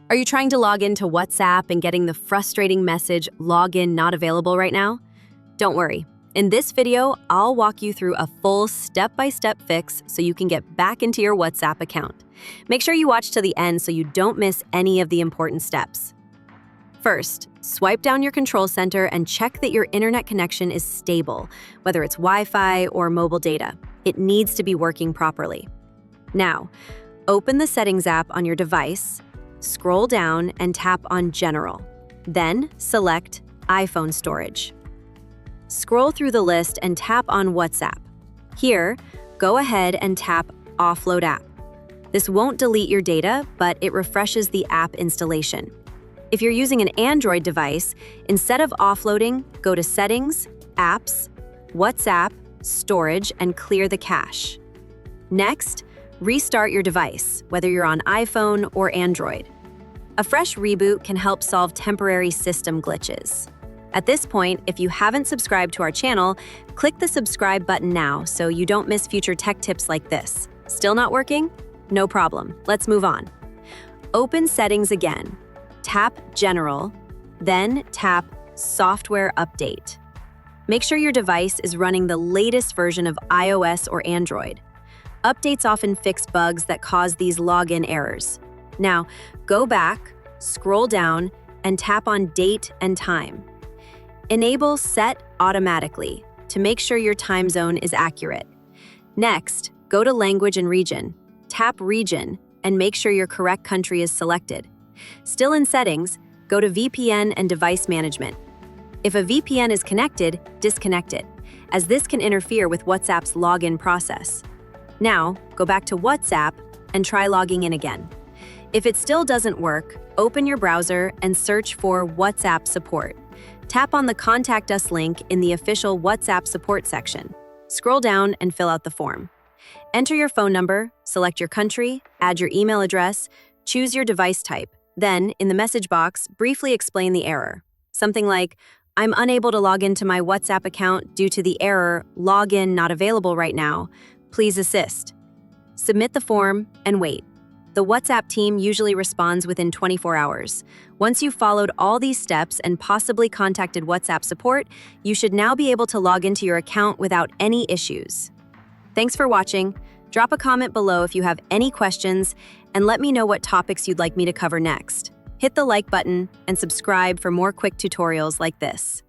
Are you trying to log into WhatsApp and getting the frustrating message, "Login not available right now"? Don't worry. In this video, I'll walk you through a full step-by-step fix so you can get back into your WhatsApp account. Make sure you watch to the end so you don't miss any of the important steps. First, swipe down your control center and check that your internet connection is stable, whether it's Wi-Fi or mobile data. It needs to be working properly. Now, open the Settings app on your device, scroll down and tap on General. Then select iPhone Storage. Scroll through the list and tap on WhatsApp. Here, go ahead and tap Offload App. This won't delete your data, but it refreshes the app installation. If you're using an Android device, instead of offloading, go to Settings, Apps, WhatsApp, Storage, and clear the cache. Next, restart your device, whether you're on iPhone or Android. A fresh reboot can help solve temporary system glitches. At this point, if you haven't subscribed to our channel, click the subscribe button now so you don't miss future tech tips like this. Still not working? No problem. Let's move on. Open Settings again. Tap General, then tap Software Update. Make sure your device is running the latest version of iOS or Android. Updates often fix bugs that cause these login errors. Now, go back, scroll down, and tap on Date and Time. Enable Set Automatically to make sure your time zone is accurate. Next, go to Language and Region. Tap Region and make sure your correct country is selected. Still in Settings, go to VPN and Device Management. If a VPN is connected, disconnect it, as this can interfere with WhatsApp's login process. Now, go back to WhatsApp and try logging in again. If it still doesn't work, open your browser and search for WhatsApp support. Tap on the Contact Us link in the official WhatsApp support section. Scroll down and fill out the form. Enter your phone number, select your country, add your email address, choose your device type. Then, in the message box, briefly explain the error. Something like, "I'm unable to log into my WhatsApp account due to the error, login not available right now. Please assist." Submit the form and wait. The WhatsApp team usually responds within 24 hours. Once you've followed all these steps and possibly contacted WhatsApp support, you should now be able to log into your account without any issues. Thanks for watching. Drop a comment below if you have any questions, and let me know what topics you'd like me to cover next. Hit the like button and subscribe for more quick tutorials like this.